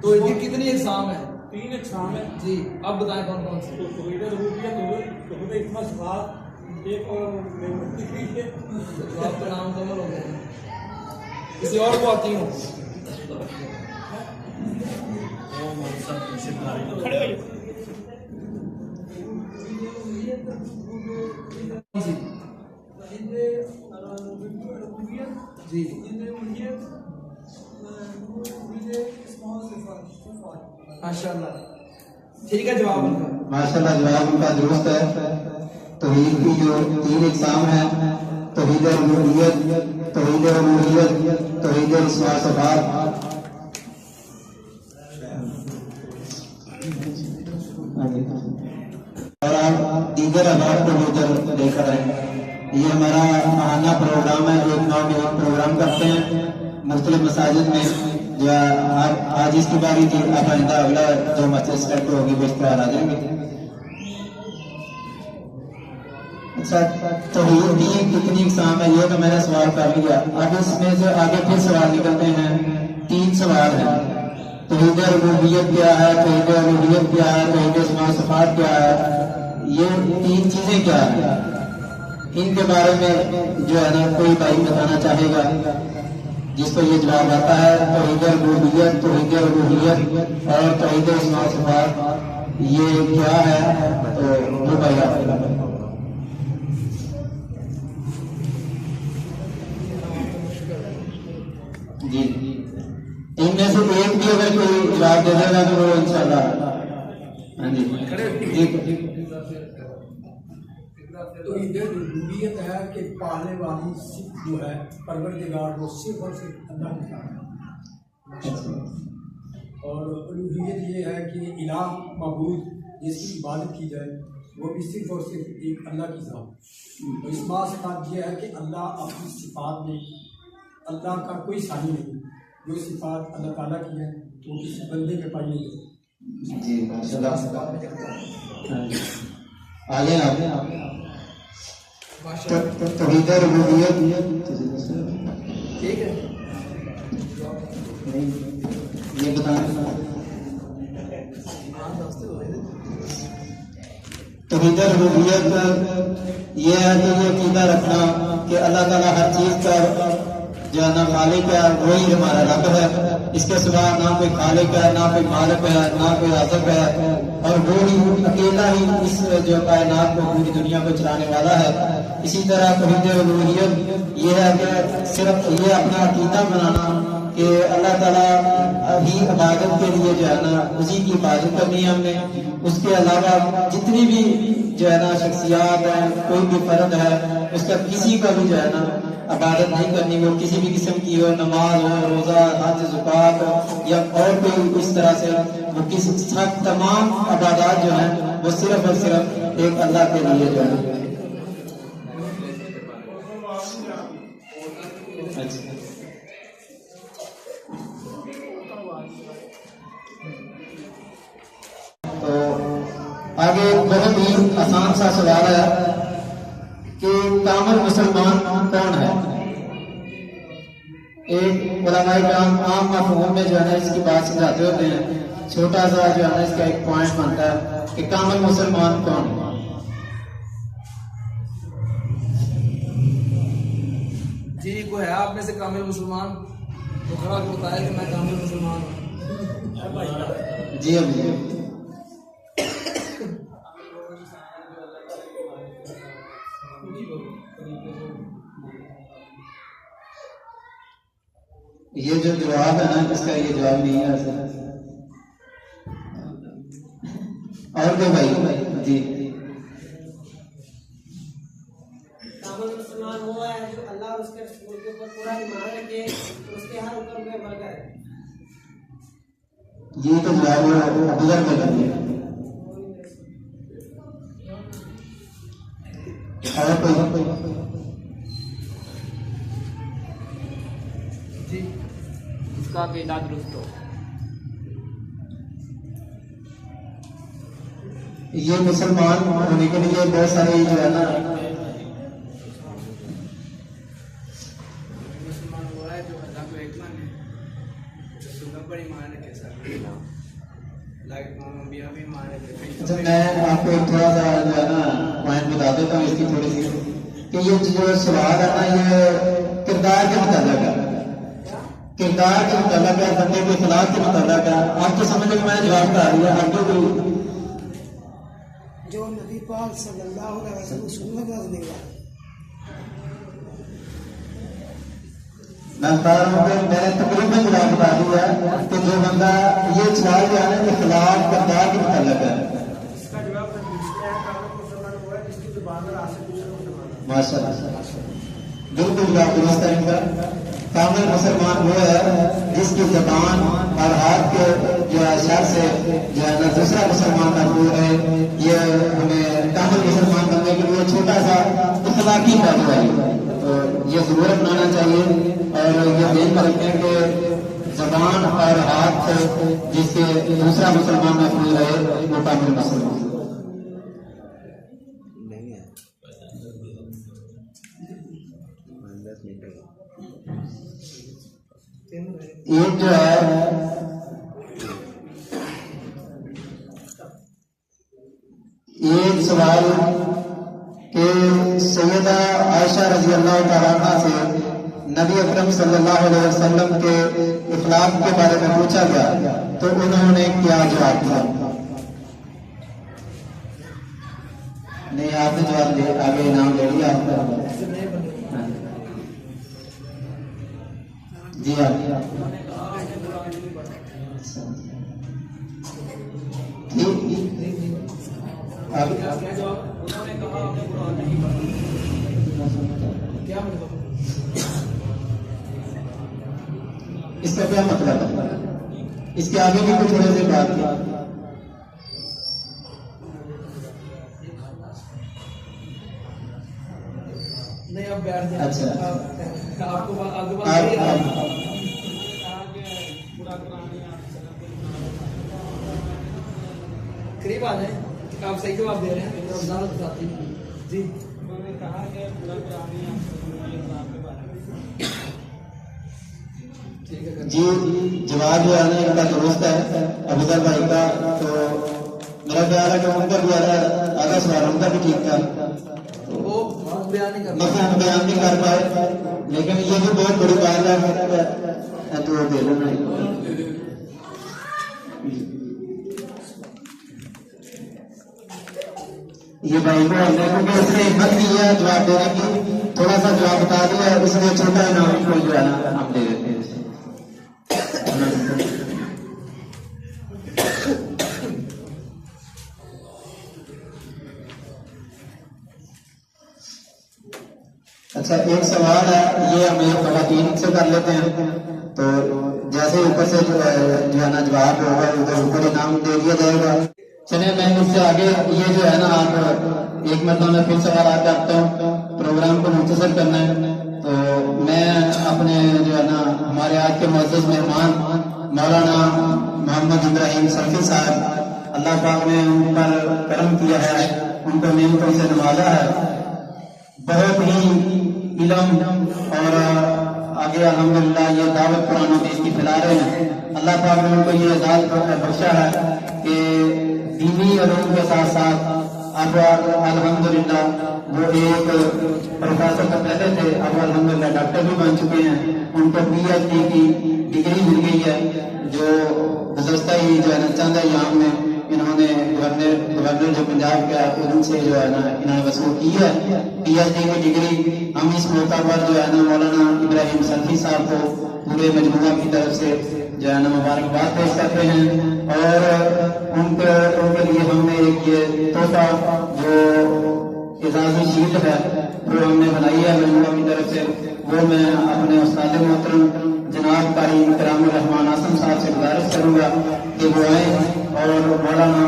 तो ये कितनी एग्जाम है? 3 एग्जाम है जी। अब बताएं कौन कौन से? तो इधर रूपिया इतना सवाल एक और है तो आपका नाम कमल हो गया, किसी और को आती हूँ। जी माशाल्लाह, ठीक है जवाब उनका। माशाल्लाह जवाब उनका दुरुस्त है। तौहीद की जो 3 एग्जाम है, तौहीद रुबूबियत, तौहीद उलूहियत, तौहीद इस्लाह। और आप दीगर अवार्ड को लेकर लेकर आए। ये हमारा माहाना प्रोग्राम है, एक माह में हम प्रोग्राम करते हैं मुख्तलिफ मसाजिद में। जो आज इसकी बारी थी, अब आइंदा अगला जो मस्जिद सेलेक्ट होगी वो इस पर आ जाएंगे। अच्छा, तौहीद की कितनी एग्जाम है ये तो मैंने सवाल कर लिया। अब इसमें से आगे फिर सवाल निकलते हैं। 3 सवाल हैं। तौहीद रुबूबियत क्या है, तौहीद उलूहियत क्या है, तौहीद इस्मात सिफात क्या है, ये 3 चीजें क्या है, इनके बारे में जो है ना कोई भाई बताना चाहेगा जिसको ये जवाब आता है। तौहीद रुबूबियत, तौहीद उलूहियत और तौहीद इस्मात सिफात ये क्या है, तो वो भाई आप जी। इनमें से एक भी अगर कोई जवाब दे देगा तो वो इंशाल्लाह। हाँ जी तो इधर रुबूबियत है कि पालने वाली सिर्फ जो है परवरदिगार वो सिर्फ और सिर्फ अल्लाह के साथ है। और उलूहियत ये है कि इलाह मबूद जिसकी इबादत की जाए वो भी सिर्फ और सिर्फ एक अल्लाह की ज़ात। तो इसमें सिफात ये है कि अल्लाह अपनी सिफात में अल्लाह का कोई सानी नहीं। जो सिफात अल्लाह ताला की है वो किसी बंदे में पाई नहीं जाती। जी माशाल्लाह। आगे तौहीद रुबूबियत ठीक है, ये बताना। तौहीद रुबूबियत ये है कि ये अकीदा रखना कि अल्लाह ताला हर चीज का जो है ना मालिक है, वही हमारा रब है। इसके सिवा ना कोई खालिक है, ना कोई मालिक है, ना कोई राज़िक है, और वो ही अकेला ही इस जो कायनात को पूरी दुनिया को चलाने वाला है। इसी तरह तौहीद उलूहियत ये है कि सिर्फ ये अपना अकीदा बनाना कि अल्लाह ताला ही इबादत के लिए जो है ना उसी की इबादत करनी है हमने। उसके अलावा जितनी भी जो है ना शख्सियात है, कोई भी फर्द है, उसका किसी का भी जो है ना इबादत नहीं करनी। वो किसी भी किस्म की हो, नमाज हो, रोज़ा, हज, ज़कात या और कोई इस तरह से वो किसी तमाम इबादत जो है वो सिर्फ और सिर्फ एक अल्लाह के लिए जो है। तो आगे बहुत ही आसान सा सवाल है कि कामिल मुसलमान कौन है। एक उलमाए किराम आम मफ़हूम में जो है ना इसकी बात समझाते होते हैं। छोटा सा जो है ना इसका एक पॉइंट बनता है कि कामिल मुसलमान कौन है। जी कोई है आप में से कामिल मुसलमान तो खड़ा कर बताया कि मैं कामिल मुसलमान हूँ। जी अभी ये जो जवाब है ना इसका ये जवाब नहीं है। और क्या भाई जी। कामिल मुसलमान वो है जो अल्लाह और उसके रसूल के ऊपर पूरा ईमान रखे, उसके हर हुक्म पे अमल करे। ये तो जवाब अब्दुल्ला का है। और कोई जी इसका अकीदा दुरुस्त हो। ये मुसलमान होने के लिए बहुत सारे जो है ना मुसलमान हुआ है जो अल्लाह को एक माने, अच्छा, मैं आपको एक थोड़ा सा जो है ना पॉइंट बता देता हूँ इसकी थोड़ी सी, कि ये जो सवाल है ना, ये किरदार के मुताबिक है, किरदार के मुताबिक है, बंदे के इखलाक के मुताबिक है। आपको समझ में मैं जवाब बता रही है, आगे कोई जो नबी पाक सल्लल्लाहु अलैहि वसल्लम सुन्नत देगा। मैं बता रहा हूँ कि मैंने तकरीबन जवाब बता दिया कि जो बंदा ये सवाल जो है ना, इखलाक किरदार के मुताबिक है। इसका जवाब मुसलमान हुआ है जिसकी जुबान पर हासिल माशाअल्लाह, बिल्कुल जवाब दुरुस्त है इनका। कामिल मुसलमान वो है जिसकी ज़बान और हाथ के जो है शर से जो है ना दूसरा मुसलमान मजबूर है। ये हमें कामिल मुसलमान बनने के लिए छोटा सा इखलाकी पहलू है, तो ये जरूर अपनाना चाहिए। और ये ध्यान में रखें कि ज़बान और हाथ जिससे दूसरा मुसलमान मजबूर है वो कामिल मुसलमान। एक जो है एक सवाल के सैयदा आयशा रजी अल्लाह तआला अन्हा से नबी अकरम सल्लल्लाहु अलैहि वसल्लम के इखलाक के बारे में पूछा गया, तो उन्होंने क्या जवाब दिया? नहीं, आपने जवाब दिया, आगे इनाम ले लिया आपका। जी हाँ, इसका क्या मतलब है? इसके आगे भी कुछ थोड़ी सी बात की। नहीं, अब बैठ जाए। अच्छा, आपको करीब आ जाए, आप सही जवाब दे रहे हैं। जी, उन्होंने कहा कि पूरा जी, जवाब जो है ना इनका दुरुस्त है अबूजर भाई का। तो मेरा ख्याल है कि उनका भी आधा सवाल उनका भी ठीक था, वो बयान नहीं कर मतलब बयान नहीं कर पाए, लेकिन ये भी बहुत बड़ी बात है। तो दे लो ना, ये भाई को क्योंकि उसने हिम्मत की है जवाब देने की, थोड़ा सा जवाब बता दिया, इसलिए छोटा इनाम को जो है ना हम दे देते हैं। अच्छा, एक सवाल है, ये हम एक खवातीन से कर लेते हैं। तो जैसे ऊपर से जो है ना जवाब होगा उधर ऊपर इनाम दे दिया जाएगा। चलिए, मैं उससे आगे ये जो है ना, आप एक मतलब मैं फिर सवाल करता हूँ, प्रोग्राम को मुख्तसर करना है। तो मैं अपने जो है ना हमारे आज के मुअज़्ज़िज़ मेहमान मौलाना मोहम्मद इब्राहिम सल्फी साहब, अल्लाह पाक ने उन पर करम किया है, उनको नेमतों से नवाजा है, बहुत ही इल्म और आगे अल्हम्दुलिल्लाह ये दावत कुरान हदीस की फैला रहे हैं। अल्लाह पाक ने उनको ये एजाज़ बख्शा है कि दीनी इल्म के साथ साथ अब अल्हम्दुलिल्लाह वो एक प्रोफेसर तो पहले थे, अब अल्हम्दुलिल्लाह डॉक्टर भी बन चुके हैं। उनको PhD की डिग्री मिल गई है, जो गुज़श्ता ही जो है ना चंद अय्याम में इन्होंने गवर्नर जो पंजाब का उनसे जो है ना इन्होंने वसूल की है PhD की डिग्री। हम इस मौका पर जो है ना मौलाना इब्राहिम सल्फी साहब को पूरे मजमूआ की तरफ से जो है ना मुबारकबाद पेश करते हैं। और उनके लिए हमने एक ये तोहफा जो एजाज़ी शीट है वो हमने बनाई है मजमूआ की तरफ से, वो मैं अपने उस्ताद मोहतरम जनाब कारी इकरामुर रहमान आसम साहब से गुजारिश करूंगा कि वो आए और मौलाना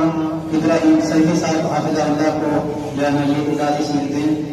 इब्राहिम सल्फी साहब हाफिज़हुल्लाह को जो है ना ये एजाज़ी शीट दें।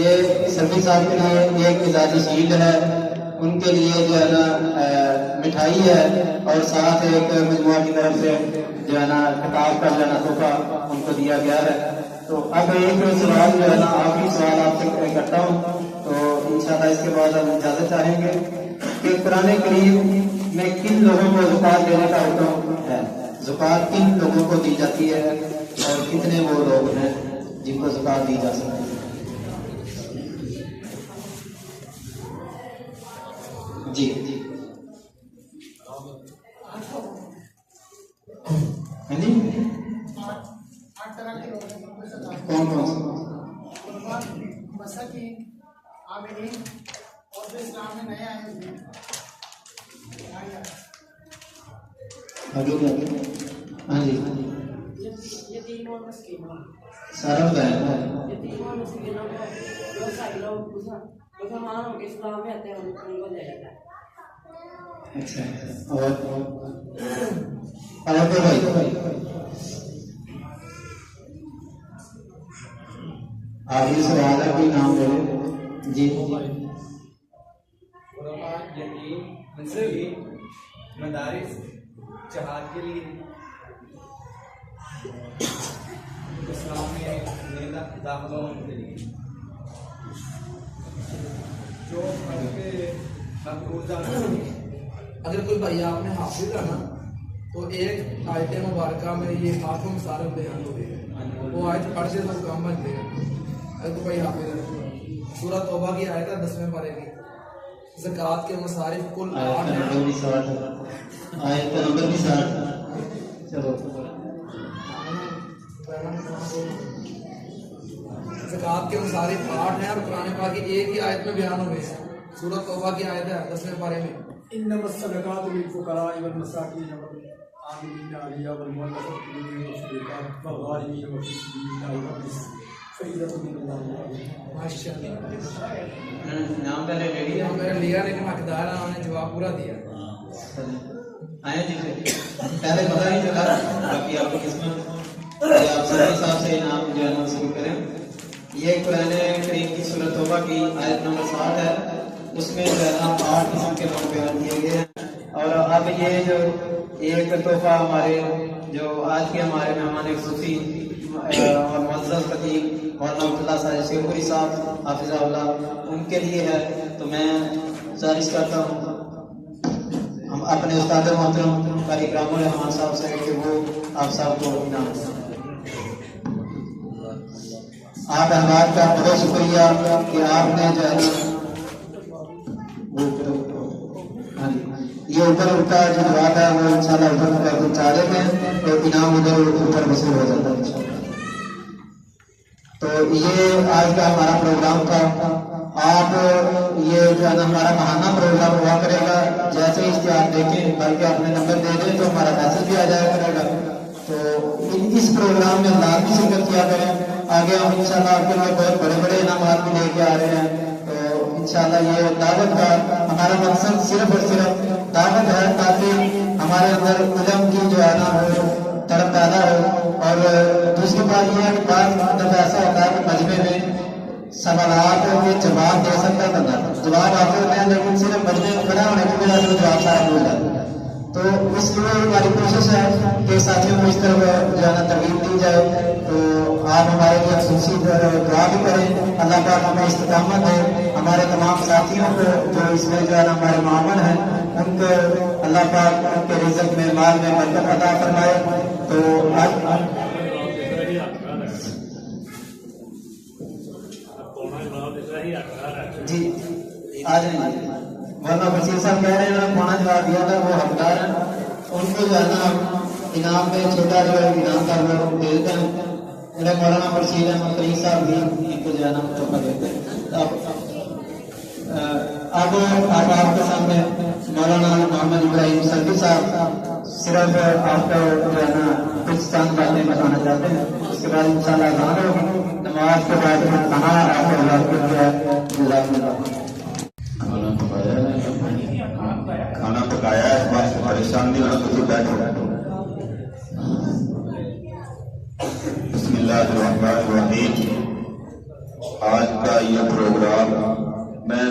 ये सभी साहब के लिए एक मिजाजी शील्ड है, उनके लिए जो है ना मिठाई है और साथ एक मजमुआ की तरफ से जो है ना किताब का जो है ना तोहफा उनको दिया गया है। तो अब एक सवाल जो है ना आखिरी सवाल आपसे करता हूँ, तो इंशाल्लाह इसके बाद हम इजाजत चाहेंगे कि कुरान करीम में किन लोगों को ज़कात देने का हुक्म है, ज़कात किन लोगों को दी जाती है और कितने वो लोग हैं जिनको ज़कात दी जा सकती है। जी जी कौन कौन मसाकिन, आमिलीन और जो इस्लाम में नए आए हुए हाँ जी यतीम और मिस्कीन, सारा बताया यतीम और मिस्कीनों को जो सही लोग मुसलमान होकर इस्लाम में आते हैं उनको दिया जाता है। अच्छा और भाई आगे सवाल है, कोई नाम बोले जी। मदारिस जहाद के लिए इस्लाम में दाखिला होने के लिए जो अगर कोई भैया आपने हासिल करना तो एक आयत मुबारक में ये हाथों में सारे बयान हो गए, वो आयत पढ़ से तो काम बन देगा। अगर कोई भाई हाफिज सूरह तौबा की आयत है 10वें पारे की, ज़कात के मसारिफ कुल 8 हैं। आयत नंबर भी 60। चलो ज़कात के मसारिफ 8 हैं और कुरान पाक की एक ही आयत में बयान हुए हैं। सूरह तौबा की आयत है 10वें पारे में, इन्नमस सदक़ातु लिल फुक़राइ वल मसाकीन वल आमिलीन अलैहा वल मुअल्लफ़ति क़ुलूबुहुम वफ़ी रिक़ाब वल ग़ारिमीन वफ़ी सबीलिल्लाहि वब्निस फ़रीदतुम मिनल्लाह। माशाअल्लाह नाम पहले ले लिया, मैंने लिया लेकिन हकदार है, उन्होंने जवाब पूरा दिया। आए जी पहले पता नहीं चला, बाकी आपकी किस्मत आप सभी साहब से इनाम जो है ना शुरू करें। ये कुरान करीम की सूरह तौबा की आयत नंबर 60 है, उसमें जो है ना 8 किस्म के लोग बयान किए गए हैं। और अब ये जो एक तोहफा हमारे जो आज के हमारे मेहमान खुसूसी और मुअज़्ज़ज़ खतीब और शेखपुरी साहब हाफिज़हुल्लाह उनके लिए है, तो मैं गुजारिश करता हूँ हम अपने उस्ताद मोहतरम कारी इकरामुल रहमान साहब से कि वो आप साहब को इनाम दें। आप अहबाब का बहुत शुक्रिया कि आपने जो है ये ऊपर उठा जो जवाब है वो इंशाल्लाह ऊपर पहुंचा देते हैं तो इनाम उधर ऊपर वसूल हो जाता है। तो ये आज का हमारा प्रोग्राम था। आप ये जो है ना हमारा महाना प्रोग्राम हुआ करेगा, जैसे इश्तिहार देखें बल्कि अपने नंबर दे दें तो हमारा मैसेज भी आ जाया करेगा। तो इस प्रोग्राम में लाजमी शिरकत किया करें। आगे हम इंशाल्लाह आपके लिए बहुत बड़े बड़े इनामात भी लेके आ रहे हैं। इंशाल्लाह ये दावत का हमारा मकसद सिर्फ और सिर्फ दावत है ताकि हमारे अंदर इल्म की जो है ना तड़प पैदा हो। और दूसरी बात यह है कि बात ऐसा होता है कि मजमे में सवालात के जवाब दे सकता है बंदा, जवाब आते होते हैं लेकिन सिर्फ मजमे में खड़ा होने की वजह से जवाब सारा भूल जाता है। तो इसलिए हमारी कोशिश है कि साथियों को इस तरफ जो है ना तरगीब दी जाए। तो आप हमारे लिए खुशी दुआ भी करें, अल्लाह पाक हमें इस्तिकामत दे। हमारे तमाम साथियों को जो इसमें जो है ना हमारे मामन हैं उनको अल्लाह पाक उनके रिज़्क़ में माल में बरकत अता फरमाए। तो जी आ जाएंगे, वरना बशीर साहब कह रहे हैं ना पौना जवाब दिया था वो हकदार है, उनको जो है ना इनाम में छोटा जो है इनाम का वो दे देते हैं। मेरे मौलाना बशीर अहमद तरीक साहब भी इनको जो है ना तोहफा देते हैं। अब आपके सामने मौलाना मोहम्मद इब्राहिम सरदी साहब सिर्फ आपको जो है ना कुछ चंद बातें बताना चाहते हैं, उसके बाद इंशाल्लाह अज़ान होगी, नमाज के बाद खाना आपको जो है खाना पकाया है, इस बात से परेशान नहीं होना, तो बैठो। बिस्मिल्लाहिर्रहमानिर्रहीम। आज का ये प्रोग्राम, मैं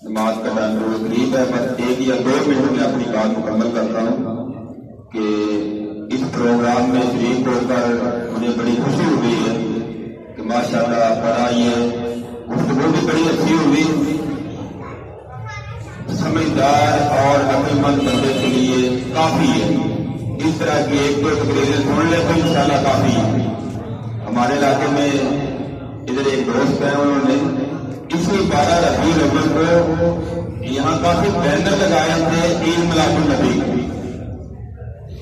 नमाज का टाइम तो करीब है, बस 1 या 2 मिनट में अपनी बात मुकम्मल करता हूँ कि इस प्रोग्राम में शरीक होकर मुझे बड़ी खुशी हुई है कि माशाल्लाह बड़ा ये गुफ्तगू भी बड़ी अच्छी हुई, समझदार और अक्लमंद बंदे के लिए काफी है। इस तरह की 1-2 तकरीरें सुन ले तो इंशाल्लाह काफी है। हमारे इलाके में इधर एक दोस्त है, उन्होंने इसी 12 रबीउल अव्वल को यहाँ काफी बैनर लगाए थे ईद मिलादुन नबी,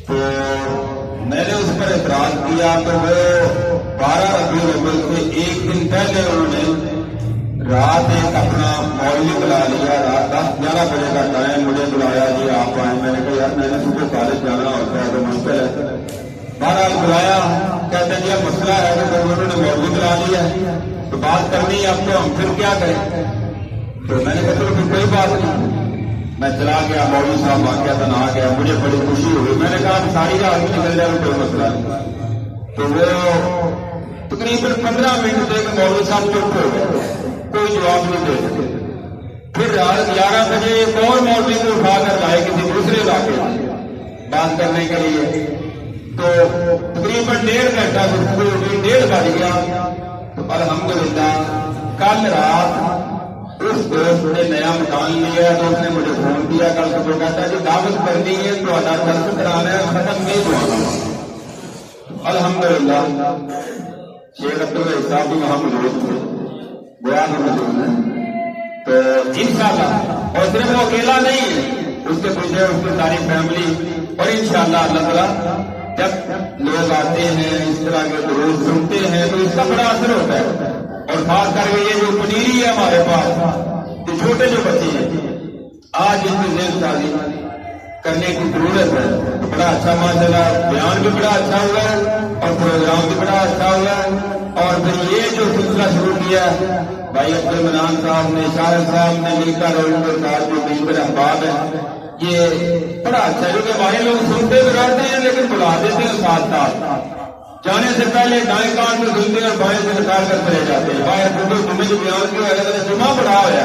तो मैंने उस पर एतराज किया तो वो 12 रबीउल अव्वल से 1 दिन पहले उन्होंने रात एक अपना मौलवी बुला लिया, रात 10-11 बजे का टाइम, मुझे बुलाया जी आप आए। मैंने कहा यार मैंने सुबह कॉलेज जाना होता है तो मुश्किल है। बहरहाल बुलाया, कहते हैं यह मसला है कि उन्होंने मौलवी बुला लिया तो बात करनी है, अब तो हम फिर क्या करें। तो मैंने कहा चलो फिर कोई बात नहीं, मैं चला गया, मौलवी साहब आ गया, तना आ गया, मुझे बड़ी खुशी हुई। मैंने कहा सारी रात में निकल जाए कोई मसला नहीं। तो वो तकरीबन 15 मिनट तक मौलवी साहब चुप हो गए, कोई जवाब नहीं दे सके। फिर रात 11 बजे एक और मौलवी को उठाकर लाए किसी दूसरे इलाके में बात करने के लिए, तो तकरीबन 1.5 घंटा गुफ्तगू हुई, 1:30 बज गया। तो अल्हम्दुलिल्लाह कल रात उस दोस्त ने नया मकान लिया तो उसने मुझे फोन किया कल सुबह, कहता जी दावत करनी है तो आधा दर्द कराना है, खत्म नहीं हुआ। अल्हम्दुलिल्लाह शेख अब्दुल साहब भी वहां मौजूद थे, बयान मौजूद है, तो इंशाअल्लाह, और सिर्फ वो अकेला नहीं है, उसके पीछे उसकी सारी फैमिली, और इंशाअल्लाह अल्लाह ताला जब लोग आते हैं इस तरह के दुरूद सुनते हैं तो इसका बड़ा असर होता है। और खास करके ये जो पनीरी है हमारे पास, ये छोटे जो बच्चे हैं आज इनकी जेलसाजी करने की जरूरत है। तो बड़ा अच्छा माशाल्लाह बयान भी बड़ा अच्छा हुआ है और प्रोग्राम भी बड़ा अच्छा हुआ है। और फिर ये जो सिलसिला शुरू किया भाई अब्दुल मनान साहब ने, शाहिद साहब ने मिलकर और उनके साथ जो मिलकर अहबाब है, ये बड़ा अच्छा है, क्योंकि हमारे लोग सुनते भी रहते हैं लेकिन बुला देते हैं साथ साथ, जाने से पहले दाएं कान में सुनते हैं और बाएं से निकाल कर चले जाते हैं। भाई तुम्हें जो बयान किया जुमा पढ़ा हुआ है,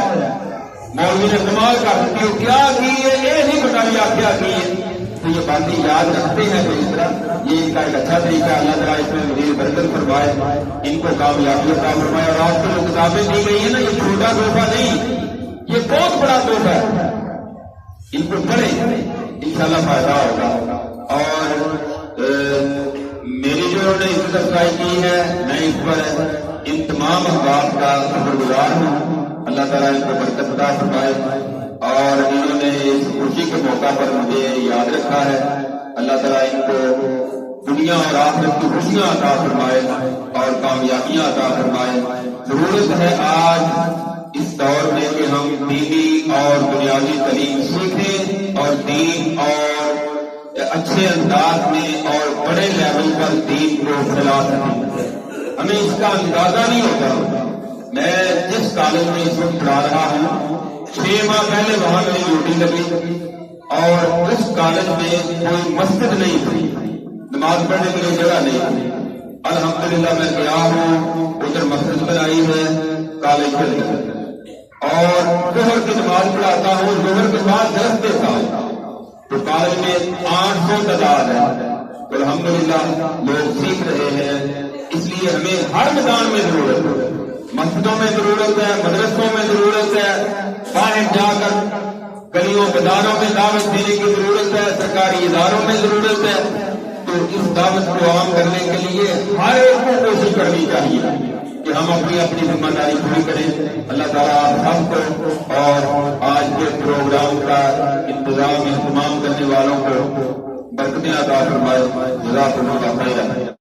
मौलवी ने कमाल कर दी, क्या की है ये नहीं बताइए आप क्या की है, तो ये बातें याद रखते हैं। तो इस तरह ये इनका एक अच्छा तरीका, अल्लाह ताला इसमें मज़ीद बरकत फरमाए, इनको कामयाबी अता फरमाए। और आपको जो किताबें दी गई है ना, ये छोटा तोहफा नहीं, ये बहुत बड़ा तोहफा है, इनको पढ़ें इंशाल्लाह फायदा होगा। और मेरी जो उन्होंने इज्जत अफजाई की है, मैं इस पर इन तमाम अहबाब का शुक्रगुजार हूँ। अल्लाह ताला इनको बरकत अता फरमाए और इन्होंने इस खुशी के मौका पर मुझे याद रखा है। अल्लाह ताला इनको दुनिया और आखिरत की खुशियां अता फरमाए और कामयाबियां अता फरमाए। जरूरत है आज इस दौर में कि हम दीनी और बुनियादी तालीम सीखें और दीन और अच्छे अंदाज में और बड़े लेवल पर दीन को फैला सकें। हमें इसका अंदाजा नहीं होता। मैं जिस कॉलेज में इस वक्त पढ़ा रहा हूँ, 6 माह पहले वहां मेरी ड्यूटी लगी और उस कॉलेज में कोई मस्जिद नहीं थी, नमाज पढ़ने के लिए जगह नहीं थी। अल्हम्दुलिल्लाह मैं गया हूँ, उधर मस्जिद बनाई है कॉलेज के लिए और जोहर की नमाज पढ़ाता हूँ, जोहर के बाद दर्स देता हूँ। तो कॉलेज में 800 तादाद है, तो अल्हम्दुलिल्लाह लोग सीख रहे हैं। इसलिए हमें हर मैदान में जरूरत है, मस्जिदों में जरूरत है, मदरसों में जरूरत है, बाहर जाकर गलियों बाजारों में दावत देने की जरूरत है, सरकारी इदारों में जरूरत है। तो इस दावत को आम करने के लिए हर एक को कोशिश करनी चाहिए कि हम अपनी अपनी जिम्मेदारी पूरी करें। अल्लाह ताला आप सबको और आज के प्रोग्राम का इंतजाम एहतमाम करने वालों को बरकतें अता फरमाए। जज़ाकुमुल्लाह खैरन।